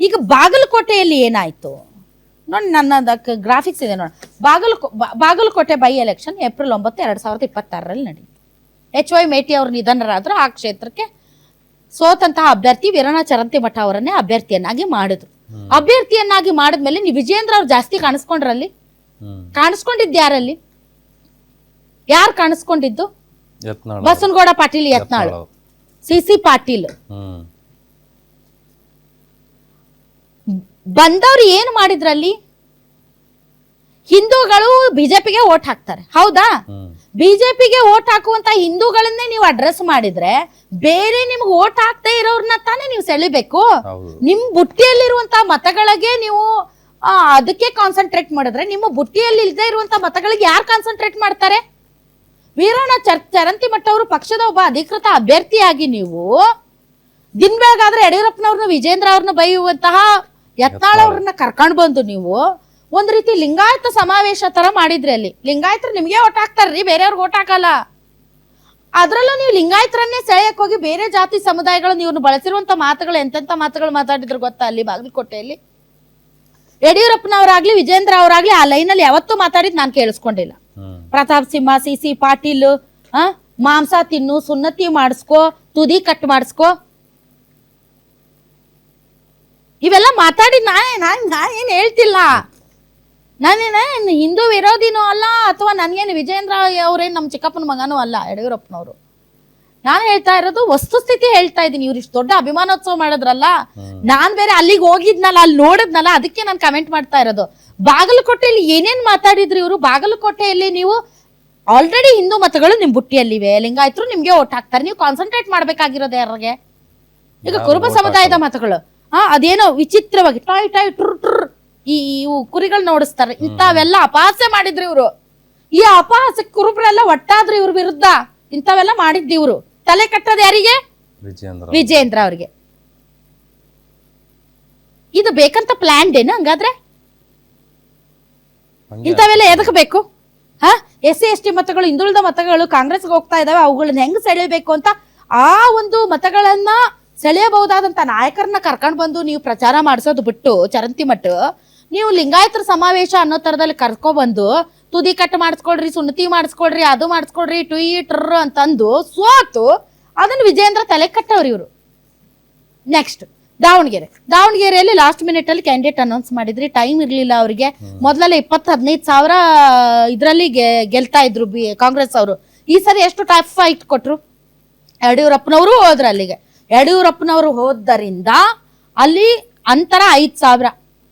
ಈಗ ಬಾಗಲಕೋಟೆಯಲ್ಲಿ ಏನಾಯ್ತು ನೋಡಿ, ನನ್ನ ಗ್ರಾಫಿಕ್ಸ್ ಇದೆ ನೋಡಿ. ಬಾಗಲಕೋಟೆ ಬೈ ಎಲೆಕ್ಷನ್ ಏಪ್ರಿಲ್ 9, 2026 ನಡೆಯಿತು. HY ಮೇಟಿ ಅವರು ನಿಧನರಾದ್ರು. ಆ ಕ್ಷೇತ್ರಕ್ಕೆ ಸೋತಂತಹ ಅಭ್ಯರ್ಥಿ ವೀರಣ್ಣ ಚರಂತಿಮಠ ಅವರನ್ನೇ ಅಭ್ಯರ್ಥಿಯನ್ನಾಗಿ ಮಾಡಿದ್ರು. ಅಭ್ಯರ್ಥಿಯನ್ನಾಗಿ ಮಾಡಿದ್ಮೇಲೆ ನೀವು ವಿಜೇಂದ್ರ ಅವ್ರು ಜಾಸ್ತಿ ಕಾಣಿಸ್ಕೊಂಡ್ರಲ್ಲಿ? ಕಾಣಿಸ್ಕೊಂಡಿದ್ದು ಯಾರಲ್ಲಿ? ಯಾರು ಕಾಣಿಸ್ಕೊಂಡಿದ್ದು? ಬಸನಗೌಡ ಪಾಟೀಲ್ ಯತ್ನಾಳ್, CC ಪಾಟೀಲ್. ಬಂದವ್ರು ಏನು ಮಾಡಿದ್ರಲ್ಲಿ? ಹಿಂದೂಗಳು ಬಿಜೆಪಿಗೆ ಓಟ್ ಹಾಕ್ತಾರೆ, ಹೌದಾ? ಬಿಜೆಪಿಗೆ ಓಟ್ ಹಾಕುವಂತ ಹಿಂದೂಗಳನ್ನೇ ನೀವು ಅಡ್ರೆಸ್ ಮಾಡಿದ್ರೆ ಬೇರೆ ನಿಮ್ಗೆ ಓಟ್ ಹಾಕ್ತಾ ಇರೋರ್ನ ತಾನೇ ನೀವು ಸೆಳಿಬೇಕು. ನಿಮ್ ಬುಟ್ಟಿಯಲ್ಲಿರುವಂತ ಮತಗಳಿಗೆ ನೀವು ಅದಕ್ಕೆ ಕಾನ್ಸಂಟ್ರೇಟ್ ಮಾಡಿದ್ರೆ ನಿಮ್ಮ ಬುಟ್ಟಿಯಲ್ಲಿ ಇಲ್ಲದೆ ಇರುವಂತ ಮತಗಳಿಗೆ ಯಾರು ಕಾನ್ಸಂಟ್ರೇಟ್ ಮಾಡ್ತಾರೆ? ವೀರಣ್ಣ ಚರಂತಿಮಠ ಅವರು ಪಕ್ಷದ ಒಬ್ಬ ಅಧಿಕೃತ ಅಭ್ಯರ್ಥಿಯಾಗಿ ನೀವು ದಿನ ಬೆಳಗಾದ್ರೆ ಯಡಿಯೂರಪ್ಪನವ್ರನ್ನ ವಿಜೇಂದ್ರ ಅವ್ರನ್ನ ಬೈಯುವಂತಹ ಯತ್ನಾಳ್ ಅವ್ರನ್ನ ಕರ್ಕೊಂಡ್ ಬಂದು ನೀವು ಒಂದ್ ರೀತಿ ಲಿಂಗಾಯತ ಸಮಾವೇಶ ತರ ಮಾಡಿದ್ರಿ. ಅಲ್ಲಿ ಲಿಂಗಾಯತರು ನಿಮ್ಗೆ ಓಟ್ ಹಾಕ್ತಾರ್ರಿ, ಬೇರೆಯವ್ರಿಗೆ ಓಟ್ ಹಾಕಲ್ಲ. ಅದ್ರಲ್ಲೂ ನೀವು ಲಿಂಗಾಯತರನ್ನೇ ಸೆಳೆಯಕ್ ಹೋಗಿ ಬೇರೆ ಜಾತಿ ಸಮುದಾಯಗಳು ನೀವು ಬಳಸಿರುವಂತ ಮಾತುಗಳು ಎಂತೆಂತ ಮಾತುಗಳು ಮಾತಾಡಿದ್ರು ಗೊತ್ತಾ? ಅಲ್ಲಿ ಬಾಗಲಕೋಟೆಯಲ್ಲಿ ಯಡಿಯೂರಪ್ಪನವರಾಗ್ಲಿ ವಿಜೇಂದ್ರ ಅವರಾಗ್ಲಿ ಆ ಲೈನಲ್ಲಿ ಯಾವತ್ತೂ ಮಾತಾಡಿದ್ ನಾನು ಕೇಳಿಸ್ಕೊಂಡಿಲ್ಲ. ಪ್ರತಾಪ್ ಸಿಂಹ, CC ಪಾಟೀಲ್, ಮಾಂಸ ತಿನ್ನು, ಸುನ್ನತಿ ಮಾಡಿಸ್ಕೋ, ತುದಿ ಕಟ್ ಮಾಡಿಸ್ಕೋ, ಇವೆಲ್ಲ ಮಾತಾಡಿ ನಾ ಏನ್ ಹೇಳ್ತಿಲ್ಲ. ನಾನೇನ ಹಿಂದೂ ವಿರೋಧಿನೂ ಅಲ್ಲ, ಅಥವಾ ನನ್ಗೇನು ವಿಜೇಂದ್ರ ಅವ್ರೇನ್ ನಮ್ಮ ಚಿಕ್ಕಪ್ಪನ ಮಗನೂ ಅಲ್ಲ ಯಡಿಯೂರಪ್ಪನವರು. ನಾನು ಹೇಳ್ತಾ ಇರೋದು ವಸ್ತುಸ್ಥಿತಿ ಹೇಳ್ತಾ ಇದ್ದೀನಿ. ಇವ್ರು ಇಷ್ಟು ದೊಡ್ಡ ಅಭಿಮಾನೋತ್ಸವ ಮಾಡಿದ್ರಲ್ಲ, ನಾನ್ ಬೇರೆ ಅಲ್ಲಿಗೆ ಹೋಗಿದ್ನಲ್ಲ, ಅಲ್ಲಿ ನೋಡಿದ್ನಲ್ಲ, ಅದಕ್ಕೆ ನಾನು ಕಮೆಂಟ್ ಮಾಡ್ತಾ ಇರೋದು. ಬಾಗಲಕೋಟೆಯಲ್ಲಿ ಏನೇನ್ ಮಾತಾಡಿದ್ರಿ ಇವರು? ಬಾಗಲಕೋಟೆಯಲ್ಲಿ ನೀವು ಆಲ್ರೆಡಿ ಹಿಂದೂ ಮತಗಳು ನಿಮ್ ಬುಟ್ಟಿಯಲ್ಲಿವೆ, ಲಿಂಗಾಯತರು ನಿಮ್ಗೆ ಓಟ್ ಹಾಕ್ತಾರೆ. ನೀವು ಕಾನ್ಸಂಟ್ರೇಟ್ ಮಾಡ್ಬೇಕಾಗಿರೋದು ಯಾರಿಗೆ? ಈಗ ಕುರುಬ ಸಮುದಾಯದ ಮತಗಳು ಅದೇನೋ ವಿಚಿತ್ರವಾಗಿ ಟಾಯ್ ಟಾಯ್ ಟ್ರ್ ಟ್ರ್ ಈ ಕುರಿಗಳನ್ನ ಓಡಿಸ್ತಾರೆ. ಇಂಥವೆಲ್ಲ ಅಪಹಾಸ್ಯ ಮಾಡಿದ್ರಿ ಇವ್ರು. ಈ ಅಪಹಾಸ್ಯ ಕುರುಬರೆಲ್ಲ ಒಟ್ಟಾದ್ರಿ ಇವ್ರ ವಿರುದ್ಧ. ಇಂಥವೆಲ್ಲ ಮಾಡಿದ್ದಿ ಇವ್ರು. ತಲೆ ಕಟ್ಟೋದು ಯಾರಿಗೆ? ವಿಜೇಂದ್ರ ಅವ್ರಿಗೆ. ಇದು ಬೇಕಂತ ಪ್ಲಾನ್ ಏನ? ಹಂಗಾದ್ರೆ ಇಂಥವೆಲ್ಲ ಎದಕ್ ಬೇಕು? SC ST ಮತಗಳು, ಹಿಂದುಳಿದ ಮತಗಳು ಕಾಂಗ್ರೆಸ್ಗೆ ಹೋಗ್ತಾ ಇದಾವೆ, ಅವುಗಳನ್ನ ಹೆಂಗ್ ಸೆಳೆಯಬೇಕು ಅಂತ ಆ ಒಂದು ಮತಗಳನ್ನ ಸೆಳೆಯಬಹುದಾದಂತ ನಾಯಕರನ್ನ ಕರ್ಕೊಂಡ್ ಬಂದು ನೀವು ಪ್ರಚಾರ ಮಾಡಿಸೋದು ಬಿಟ್ಟು ಚರಂತಿಮಠ ನೀವು ಲಿಂಗಾಯತರ ಸಮಾವೇಶ ಅನ್ನೋ ತರದಲ್ಲಿ ಕರ್ಕೊಬಂದು ತುದಿ ಕಟ್ ಮಾಡಿಸ್ಕೊಳ್ರಿ, ಸುನ್ನತಿ ಮಾಡಿಸ್ಕೊಳ್ರಿ, ಅದು ಮಾಡಿಸ್ಕೊಳ್ರಿ, ಟ್ವಿಟರ್ ಅಂತಂದು ಸೋತು ಅದನ್ನು ವಿಜೇಂದ್ರ ತಲೆ ಕಟ್ಟವ್ರಿ ಇವರು. ನೆಕ್ಸ್ಟ್ ದಾವಣಗೆರೆಯಲ್ಲಿ ಲಾಸ್ಟ್ ಮಿನಿಟ್ ಅಲ್ಲಿ ಕ್ಯಾಂಡಿಡೇಟ್ ಅನೌನ್ಸ್ ಮಾಡಿದ್ರಿ. ಟೈಮ್ ಇರ್ಲಿಲ್ಲ ಅವರಿಗೆ. ಮೊದಲೆಲ್ಲ 20-15 ಸಾವಿರ ಇದ್ರಲ್ಲಿ ಗೆಲ್ತಾ ಇದ್ರು ಕಾಂಗ್ರೆಸ್ ಅವರು. ಈ ಸರಿ ಎಷ್ಟು ಟಫ್ ಫೈಟ್ ಕೊಟ್ರು? ಯಡಿಯೂರಪ್ಪನವರು ಹೋದ್ರು ಅಲ್ಲಿಗೆ. ಯಡಿಯೂರಪ್ಪನವರು ಹೋದ್ದರಿಂದ ಅಲ್ಲಿ ಅಂತರ 5,000